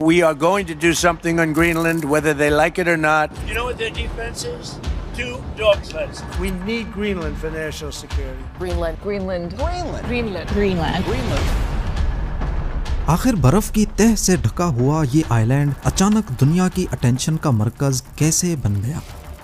We are going to do something on Greenland, whether they like it or not. You know what their defense is? 2 dog sleds. We need Greenland for national security. Greenland. Greenland. Greenland. Greenland. Greenland. Greenland. आखिर बर्फ की तह से ढका हुआ ये island अचानक दुनिया की अटेंशन का मरकज कैसे बन गया?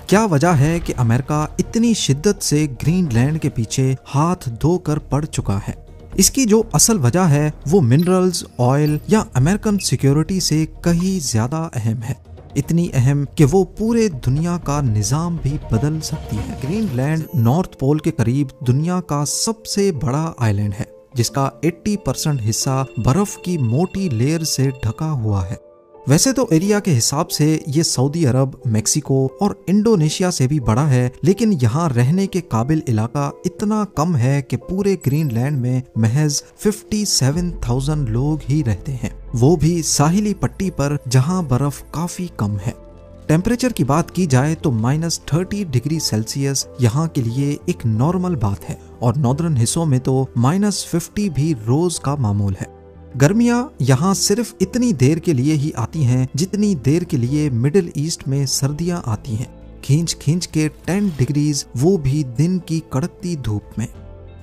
क्या वजह है कि अमेरिका इतनी शिद्दत से ग्रीनलैंड के पीछे हाथ धोकर पड़ चुका है? इसकी जो असल वजह है वो मिनरल्स, ऑयल या अमेरिकन सिक्योरिटी से कहीं ज्यादा अहम है। इतनी अहम कि वो पूरे दुनिया का निजाम भी बदल सकती है। ग्रीनलैंड नॉर्थ पोल के करीब दुनिया का सबसे बड़ा आइलैंड है, जिसका 80% हिस्सा बर्फ की मोटी लेयर से ढका हुआ है। वैसे तो एरिया के हिसाब से ये सऊदी अरब, मेक्सिको और इंडोनेशिया से भी बड़ा है, लेकिन यहाँ रहने के काबिल इलाका इतना कम है कि पूरे ग्रीनलैंड में महज 57,000 लोग ही रहते हैं, वो भी साहिली पट्टी पर जहाँ बर्फ काफी कम है। टेम्परेचर की बात की जाए तो -30 डिग्री सेल्सियस यहाँ के लिए एक नॉर्मल बात है और नॉर्दर्न हिस्सों में तो -50 भी रोज का मामूल है। गर्मियां यहाँ सिर्फ इतनी देर के लिए ही आती हैं जितनी देर के लिए मिडिल ईस्ट में सर्दियां आती हैं, खींच खींच के 10 डिग्रीज, वो भी दिन की कड़कती धूप में।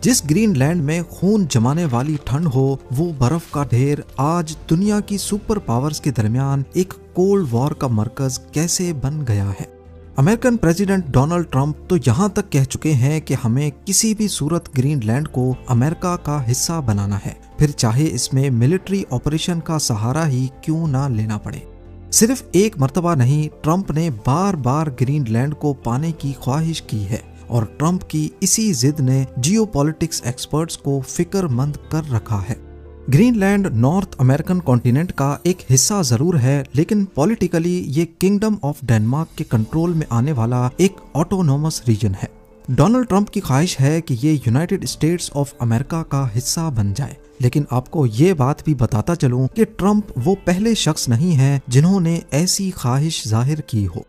जिस ग्रीनलैंड में खून जमाने वाली ठंड हो, वो बर्फ का ढेर आज दुनिया की सुपर पावर्स के दरमियान एक कोल्ड वॉर का मरकज कैसे बन गया है? अमेरिकन प्रेसिडेंट डोनाल्ड ट्रंप तो यहाँ तक कह चुके हैं कि हमें किसी भी सूरत ग्रीनलैंड को अमेरिका का हिस्सा बनाना है, फिर चाहे इसमें मिलिट्री ऑपरेशन का सहारा ही क्यों ना लेना पड़े। सिर्फ एक मर्तबा नहीं, ट्रंप ने बार बार ग्रीनलैंड को पाने की ख्वाहिश की है और ट्रंप की इसी जिद ने जियोपॉलिटिक्स एक्सपर्ट्स को फिक्रमंद कर रखा है। ग्रीनलैंड नॉर्थ अमेरिकन कॉन्टिनेंट का एक हिस्सा जरूर है, लेकिन पॉलिटिकली ये किंगडम ऑफ डेनमार्क के कंट्रोल में आने वाला एक ऑटोनोमस रीजन है। डोनाल्ड ट्रंप की ख्वाहिश है कि ये यूनाइटेड स्टेट्स ऑफ अमेरिका का हिस्सा बन जाए, लेकिन आपको ये बात भी बताता चलूं कि ट्रंप वो पहले शख्स नहीं है जिन्होंने ऐसी ख्वाहिश जाहिर की हो।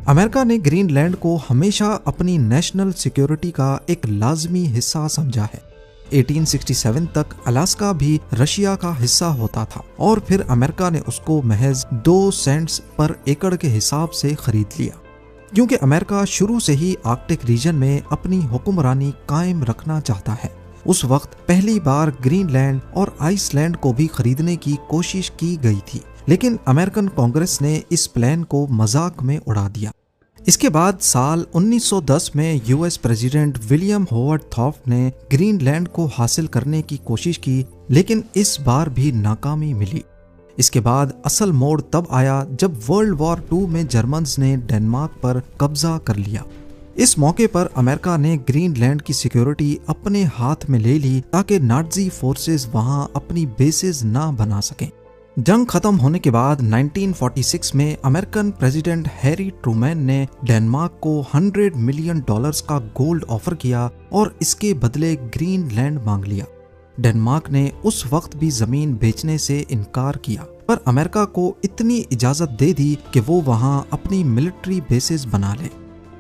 अमेरिका ने ग्रीनलैंड को हमेशा अपनी नेशनल सिक्योरिटी का एक लाजमी हिस्सा समझा है। 1867 तक अलास्का भी रशिया का हिस्सा होता था और फिर अमेरिका ने उसको महज 2 सेंट्स पर एकड़ के हिसाब से खरीद लिया, क्योंकि अमेरिका शुरू से ही आर्कटिक रीजन में अपनी हुक्मरानी कायम रखना चाहता है। उस वक्त पहली बार ग्रीनलैंड और आइसलैंड को भी खरीदने की कोशिश की गई थी, लेकिन अमेरिकन कांग्रेस ने इस प्लान को मजाक में उड़ा दिया। इसके बाद साल 1910 में यूएस प्रेसिडेंट विलियम होवर्ड थॉफ्ट ने ग्रीनलैंड को हासिल करने की कोशिश की, लेकिन इस बार भी नाकामी मिली। इसके बाद असल मोड़ तब आया जब वर्ल्ड वॉर 2 में जर्मन्स ने डेनमार्क पर कब्जा कर लिया। इस मौके पर अमेरिका ने ग्रीनलैंड की सिक्योरिटी अपने हाथ में ले ली ताकि नाज़ी फोर्सेस वहां अपनी बेसेस ना बना सकें। जंग खत्म होने के बाद 1946 में अमेरिकन प्रेसिडेंट हैरी ट्रूमैन ने डेनमार्क को $100 मिलियन का गोल्ड ऑफर किया और इसके बदले ग्रीनलैंड मांग लिया। डेनमार्क ने उस वक्त भी जमीन बेचने से इनकार किया, पर अमेरिका को इतनी इजाजत दे दी कि वो वहां अपनी मिलिट्री बेसेस बना ले।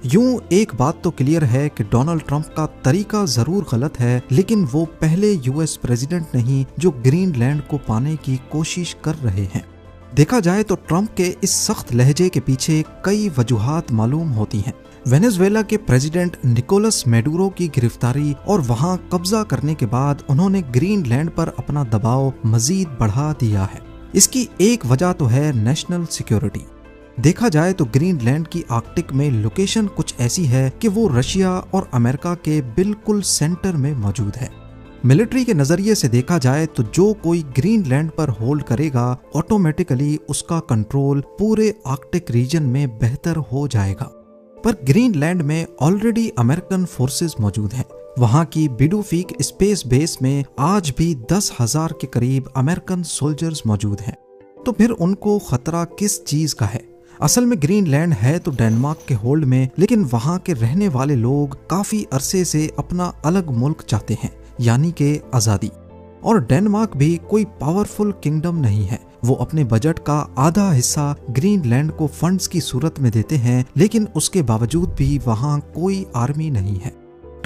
यूं एक बात तो क्लियर है कि डोनाल्ड ट्रंप का तरीका जरूर गलत है, लेकिन वो पहले यूएस प्रेसिडेंट नहीं जो ग्रीनलैंड को पाने की कोशिश कर रहे हैं। देखा जाए तो ट्रंप के इस सख्त लहजे के पीछे कई वजूहात मालूम होती हैं। वेनेजुएला के प्रेसिडेंट निकोलस मैडुरो की गिरफ्तारी और वहां कब्जा करने के बाद उन्होंने ग्रीनलैंड पर अपना दबाव मजीद बढ़ा दिया है। इसकी एक वजह तो है नेशनल सिक्योरिटी। देखा जाए तो ग्रीनलैंड की आर्कटिक में लोकेशन कुछ ऐसी है कि वो रशिया और अमेरिका के बिल्कुल सेंटर में मौजूद है। मिलिट्री के नजरिए से देखा जाए तो जो कोई ग्रीनलैंड पर होल्ड करेगा, ऑटोमेटिकली उसका कंट्रोल पूरे आर्कटिक रीजन में बेहतर हो जाएगा। पर ग्रीनलैंड में ऑलरेडी अमेरिकन फोर्सेस मौजूद हैं। वहां की बिडुफीक स्पेस बेस में आज भी 10,000 के करीब अमेरिकन सोल्जर्स मौजूद हैं। तो फिर उनको खतरा किस चीज का है? असल में ग्रीनलैंड है तो डेनमार्क के होल्ड में, लेकिन वहां के रहने वाले लोग काफी अरसे से अपना अलग मुल्क चाहते हैं, यानी कि आजादी। और डेनमार्क भी कोई पावरफुल किंगडम नहीं है। वो अपने बजट का आधा हिस्सा ग्रीनलैंड को फंड्स की सूरत में देते हैं, लेकिन उसके बावजूद भी वहां कोई आर्मी नहीं है।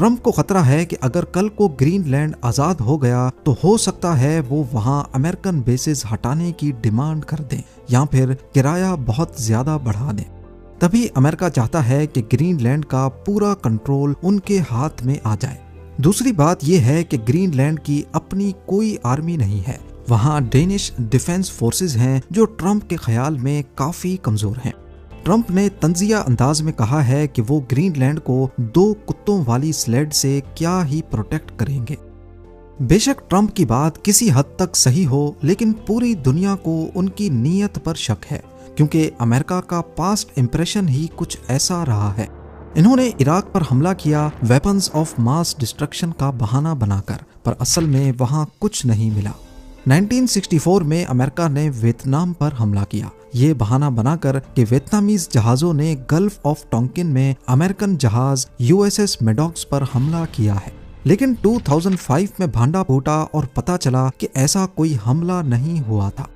ट्रंप को खतरा है कि अगर कल को ग्रीनलैंड आजाद हो गया तो हो सकता है वो वहां अमेरिकन बेसेस हटाने की डिमांड कर दें या फिर किराया बहुत ज्यादा बढ़ा दें। तभी अमेरिका चाहता है कि ग्रीनलैंड का पूरा कंट्रोल उनके हाथ में आ जाए। दूसरी बात यह है कि ग्रीनलैंड की अपनी कोई आर्मी नहीं है, वहां डेनिश डिफेंस फोर्सेस हैं जो ट्रंप के ख्याल में काफी कमजोर हैं। ट्रंप ने तंजिया अंदाज में कहा है कि वो ग्रीनलैंड को 2 कुत्तों वाली स्लेड से क्या ही प्रोटेक्ट करेंगे। बेशक ट्रंप की बात किसी हद तक सही हो, लेकिन पूरी दुनिया को उनकी नीयत पर शक है, क्योंकि अमेरिका का पास्ट इंप्रेशन ही कुछ ऐसा रहा है। इन्होंने इराक पर हमला किया वेपन्स ऑफ मास डिस्ट्रक्शन का बहाना बनाकर, पर असल में वहां कुछ नहीं मिला। 1964 में अमेरिका ने वियतनाम पर हमला किया, ये बहाना बनाकर कि वियतनामीज जहाजों ने गल्फ ऑफ टोंकिन में अमेरिकन जहाज USS मेडॉक्स पर हमला किया है। लेकिन 2005 में भांडा फूटा और पता चला कि ऐसा कोई हमला नहीं हुआ था।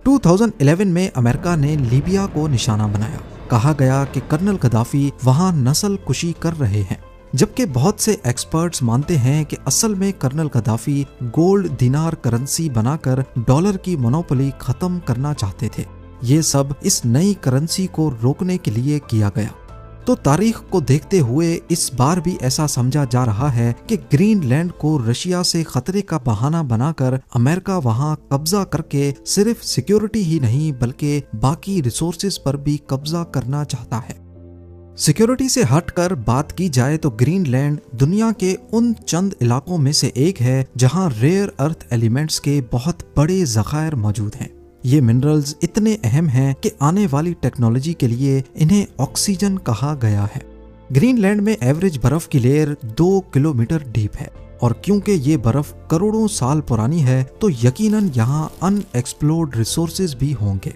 2011 में अमेरिका ने लीबिया को निशाना बनाया। कहा गया कि कर्नल गद्दाफी वहां नस्ल कुशी कर रहे हैं, जबकि बहुत से एक्सपर्ट्स मानते हैं कि असल में कर्नल गद्दाफी गोल्ड दिनार करेंसी बनाकर डॉलर की मोनोपोली खत्म करना चाहते थे। ये सब इस नई करेंसी को रोकने के लिए किया गया। तो तारीख को देखते हुए इस बार भी ऐसा समझा जा रहा है कि ग्रीनलैंड को रशिया से खतरे का बहाना बनाकर अमेरिका वहां कब्जा करके सिर्फ सिक्योरिटी ही नहीं बल्कि बाकी रिसोर्सेज पर भी कब्जा करना चाहता है। सिक्योरिटी से हटकर बात की जाए तो ग्रीनलैंड दुनिया के उन चंद इलाकों में से एक है जहां रेयर अर्थ एलिमेंट्स के बहुत बड़े ज़खायर मौजूद हैं। ये मिनरल्स इतने अहम हैं कि आने वाली टेक्नोलॉजी के लिए इन्हें ऑक्सीजन कहा गया है। ग्रीनलैंड में एवरेज बर्फ की लेयर 2 किलोमीटर डीप है, और क्योंकि ये बर्फ करोड़ों साल पुरानी है तो यकीनन यहाँ अनएक्सप्लोर्ड रिसोर्सेज भी होंगे।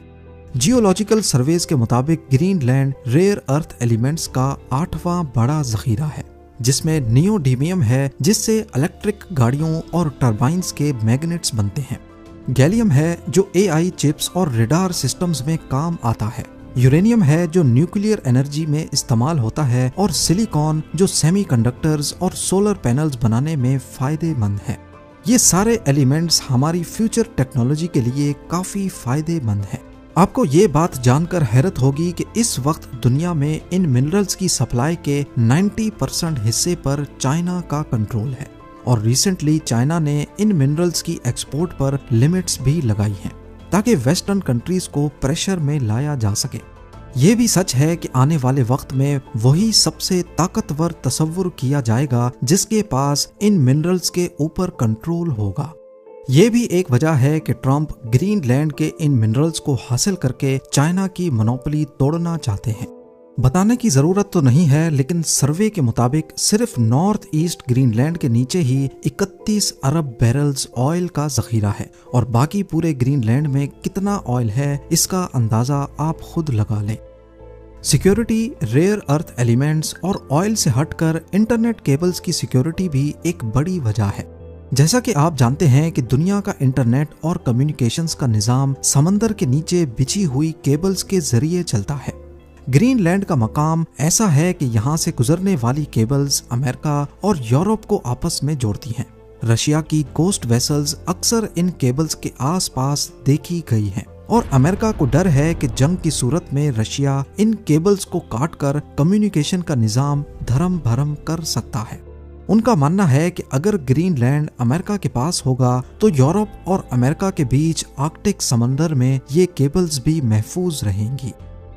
जियोलॉजिकल सर्वेज के मुताबिक ग्रीनलैंड रेयर अर्थ एलिमेंट्स का 8वां बड़ा जखीरा है, जिसमें नियोडीमियम है जिससे इलेक्ट्रिक गाड़ियों और टर्बाइन्स के मैग्नेट्स बनते हैं। गैलियम है जो AI चिप्स और रेडार सिस्टम्स में काम आता है। यूरेनियम है जो न्यूक्लियर एनर्जी में इस्तेमाल होता है, और सिलिकॉन जो सेमीकंडक्टर्स और सोलर पैनल्स बनाने में फायदेमंद है। ये सारे एलिमेंट्स हमारी फ्यूचर टेक्नोलॉजी के लिए काफी फायदेमंद है। आपको ये बात जानकर हैरत होगी कि इस वक्त दुनिया में इन मिनरल्स की सप्लाई के 90% हिस्से पर चाइना का कंट्रोल है, और रिसेंटली चाइना ने इन मिनरल्स की एक्सपोर्ट पर लिमिट्स भी लगाई हैं ताकि वेस्टर्न कंट्रीज को प्रेशर में लाया जा सके। ये भी सच है कि आने वाले वक्त में वही सबसे ताकतवर तस्वुर किया जाएगा जिसके पास इन मिनरल्स के ऊपर कंट्रोल होगा। ये भी एक वजह है कि ट्रंप ग्रीनलैंड के इन मिनरल्स को हासिल करके चाइना की मोनोपोली तोड़ना चाहते हैं। बताने की जरूरत तो नहीं है, लेकिन सर्वे के मुताबिक सिर्फ नॉर्थ ईस्ट ग्रीनलैंड के नीचे ही 31 अरब बैरल्स ऑयल का जखीरा है, और बाकी पूरे ग्रीनलैंड में कितना ऑयल है इसका अंदाजा आप खुद लगा लें। सिक्योरिटी, रेयर अर्थ एलिमेंट्स और ऑयल से हटकर इंटरनेट केबल्स की सिक्योरिटी भी एक बड़ी वजह है। जैसा कि आप जानते हैं कि दुनिया का इंटरनेट और कम्युनिकेशंस का निजाम समंदर के नीचे बिछी हुई केबल्स के जरिए चलता है। ग्रीनलैंड का मकाम ऐसा है कि यहाँ से गुजरने वाली केबल्स अमेरिका और यूरोप को आपस में जोड़ती हैं। रशिया की कोस्ट वेसल्स अक्सर इन केबल्स के आसपास देखी गई हैं, और अमेरिका को डर है कि जंग की सूरत में रशिया इन केबल्स को काटकर कम्युनिकेशन का निजाम धर्म भरम कर सकता है। उनका मानना है कि अगर ग्रीनलैंड अमेरिका के पास होगा तो यूरोप और अमेरिका के बीच आर्कटिक समंदर में ये केबल्स भी महफूज रहेंगी।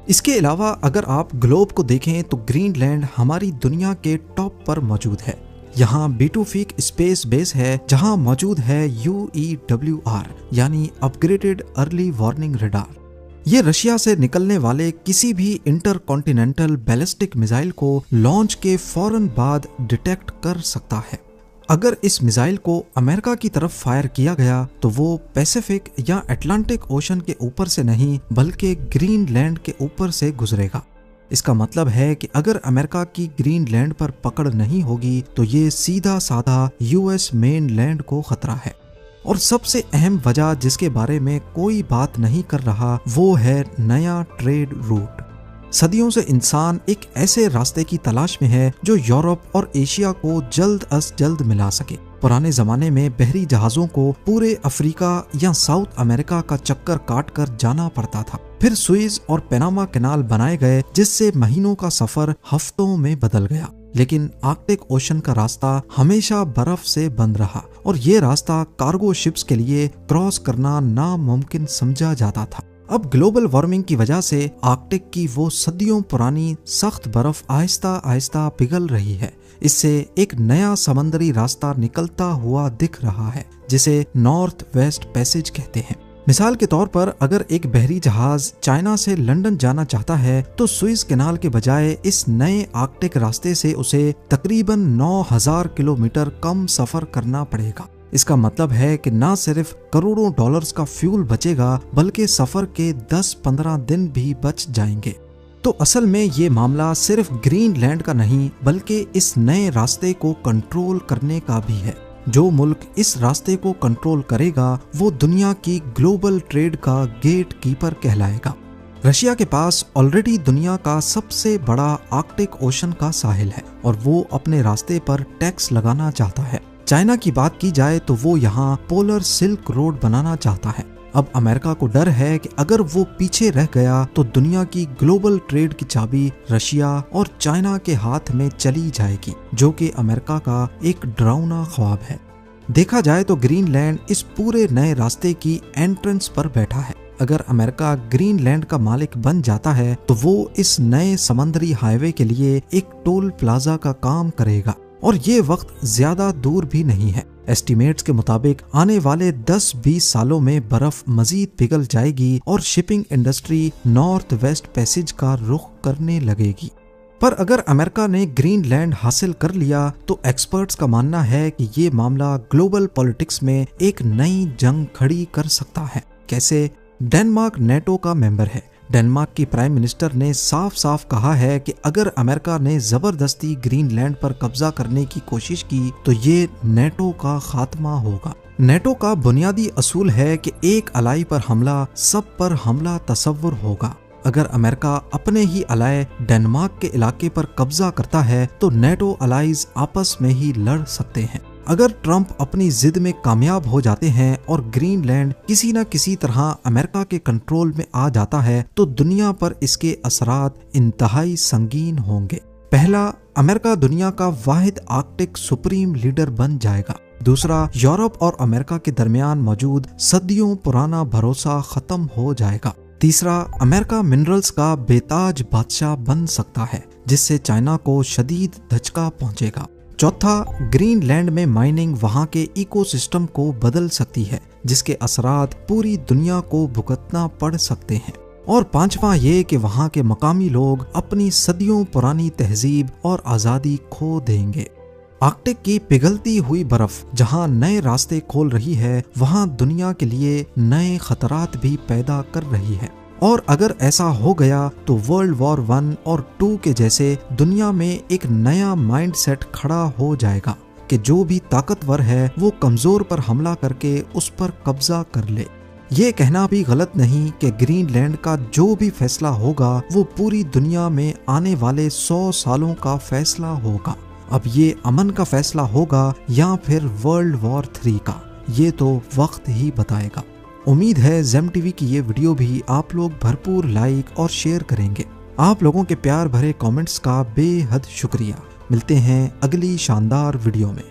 इसके अलावा अगर आप ग्लोब को देखें तो ग्रीनलैंड हमारी दुनिया के टॉप पर मौजूद है। यहाँ बीटूफिक स्पेस बेस है जहाँ मौजूद है UEWR यानी अपग्रेडेड अर्ली वार्निंग रडार। ये रशिया से निकलने वाले किसी भी इंटरकॉन्टिनेंटल बैलिस्टिक मिसाइल को लॉन्च के फौरन बाद डिटेक्ट कर सकता है। अगर इस मिसाइल को अमेरिका की तरफ फायर किया गया तो वो पैसिफिक या अटलांटिक ओशन के ऊपर से नहीं बल्कि ग्रीनलैंड के ऊपर से गुजरेगा। इसका मतलब है कि अगर अमेरिका की ग्रीनलैंड पर पकड़ नहीं होगी तो ये सीधा साधा US मेनलैंड को खतरा है। और सबसे अहम वजह जिसके बारे में कोई बात नहीं कर रहा वो है नया ट्रेड रूट। सदियों से इंसान एक ऐसे रास्ते की तलाश में है जो यूरोप और एशिया को जल्द अज जल्द मिला सके। पुराने जमाने में बहरी जहाजों को पूरे अफ्रीका या साउथ अमेरिका का चक्कर काट कर जाना पड़ता था। फिर सुइज और पनामा कैनाल बनाए गए जिससे महीनों का सफर हफ्तों में बदल गया। लेकिन आर्कटिक ओशन का रास्ता हमेशा बर्फ से बंद रहा और ये रास्ता कार्गो शिप्स के लिए क्रॉस करना नामुमकिन समझा जाता था। अब ग्लोबल वार्मिंग की वजह से आर्कटिक की वो सदियों पुरानी सख्त बर्फ आहिस्ता आहिस्ता पिघल रही है। इससे एक नया समंदरी रास्ता निकलता हुआ दिख रहा है जिसे नॉर्थ वेस्ट पैसेज कहते हैं। मिसाल के तौर पर अगर एक बहरी जहाज चाइना से लंदन जाना चाहता है तो सुइज कैनाल के बजाय इस नए आर्कटिक रास्ते से उसे तकरीबन 9000 किलोमीटर कम सफर करना पड़ेगा। इसका मतलब है कि न सिर्फ करोड़ों डॉलर्स का फ्यूल बचेगा बल्कि सफर के 10-15 दिन भी बच जाएंगे। तो असल में ये मामला सिर्फ ग्रीनलैंड का नहीं बल्कि इस नए रास्ते को कंट्रोल करने का भी है। जो मुल्क इस रास्ते को कंट्रोल करेगा वो दुनिया की ग्लोबल ट्रेड का गेट कीपर कहलाएगा। रशिया के पास ऑलरेडी दुनिया का सबसे बड़ा आर्कटिक ओशन का साहिल है और वो अपने रास्ते पर टैक्स लगाना चाहता है। चाइना की बात की जाए तो वो यहाँ पोलर सिल्क रोड बनाना चाहता है। अब अमेरिका को डर है कि अगर वो पीछे रह गया तो दुनिया की ग्लोबल ट्रेड की चाबी रशिया और चाइना के हाथ में चली जाएगी, जो कि अमेरिका का एक डरावना ख्वाब है। देखा जाए तो ग्रीनलैंड इस पूरे नए रास्ते की एंट्रेंस पर बैठा है। अगर अमेरिका ग्रीनलैंड का मालिक बन जाता है तो वो इस नए समंदरी हाईवे के लिए एक टोल प्लाजा का काम करेगा और ये वक्त ज्यादा दूर भी नहीं है। एस्टिमेट्स के मुताबिक आने वाले 10-20 सालों में बर्फ मजीद पिघल जाएगी और shipping industry north west passage का रुख करने लगेगी। पर अगर अमेरिका ने ग्रीनलैंड हासिल कर लिया तो एक्सपर्ट्स का मानना है कि ये मामला ग्लोबल पॉलिटिक्स में एक नई जंग खड़ी कर सकता है। कैसे? डेनमार्क नेटो का मेंबर है। डेनमार्क की प्राइम मिनिस्टर ने साफ साफ कहा है कि अगर अमेरिका ने जबरदस्ती ग्रीनलैंड पर कब्जा करने की कोशिश की तो ये नेटो का खात्मा होगा। नेटो का बुनियादी असूल है कि एक अलाई पर हमला सब पर हमला तस्वुर होगा। अगर अमेरिका अपने ही अलाय डेनमार्क के इलाके पर कब्जा करता है तो नेटो अलाइज आपस में ही लड़ सकते हैं। अगर ट्रंप अपनी जिद में कामयाब हो जाते हैं और ग्रीनलैंड किसी न किसी तरह अमेरिका के कंट्रोल में आ जाता है तो दुनिया पर इसके असरात इंतहाई संगीन होंगे। पहला, अमेरिका दुनिया का वाहिद आर्कटिक सुप्रीम लीडर बन जाएगा। दूसरा, यूरोप और अमेरिका के दरमियान मौजूद सदियों पुराना भरोसा खत्म हो जाएगा। तीसरा, अमेरिका मिनरल्स का बेताज बादशाह बन सकता है जिससे चाइना को शदीद धचका पहुंचेगा। चौथा, ग्रीनलैंड में माइनिंग वहां के इकोसिस्टम को बदल सकती है जिसके असरात पूरी दुनिया को भुगतना पड़ सकते हैं। और पांचवा ये कि वहां के मकामी लोग अपनी सदियों पुरानी तहजीब और आज़ादी खो देंगे। आर्कटिक की पिघलती हुई बर्फ जहां नए रास्ते खोल रही है वहां दुनिया के लिए नए खतरात भी पैदा कर रही है। और अगर ऐसा हो गया तो वर्ल्ड वॉर 1 और 2 के जैसे दुनिया में एक नया माइंडसेट खड़ा हो जाएगा कि जो भी ताकतवर है वो कमजोर पर हमला करके उस पर कब्जा कर ले। ये कहना भी गलत नहीं कि ग्रीनलैंड का जो भी फैसला होगा वो पूरी दुनिया में आने वाले 100 सालों का फैसला होगा। अब ये अमन का फैसला होगा या फिर वर्ल्ड वॉर 3 का, ये तो वक्त ही बताएगा। उम्मीद है जेम टीवी की ये वीडियो भी आप लोग भरपूर लाइक और शेयर करेंगे। आप लोगों के प्यार भरे कमेंट्स का बेहद शुक्रिया। मिलते हैं अगली शानदार वीडियो में।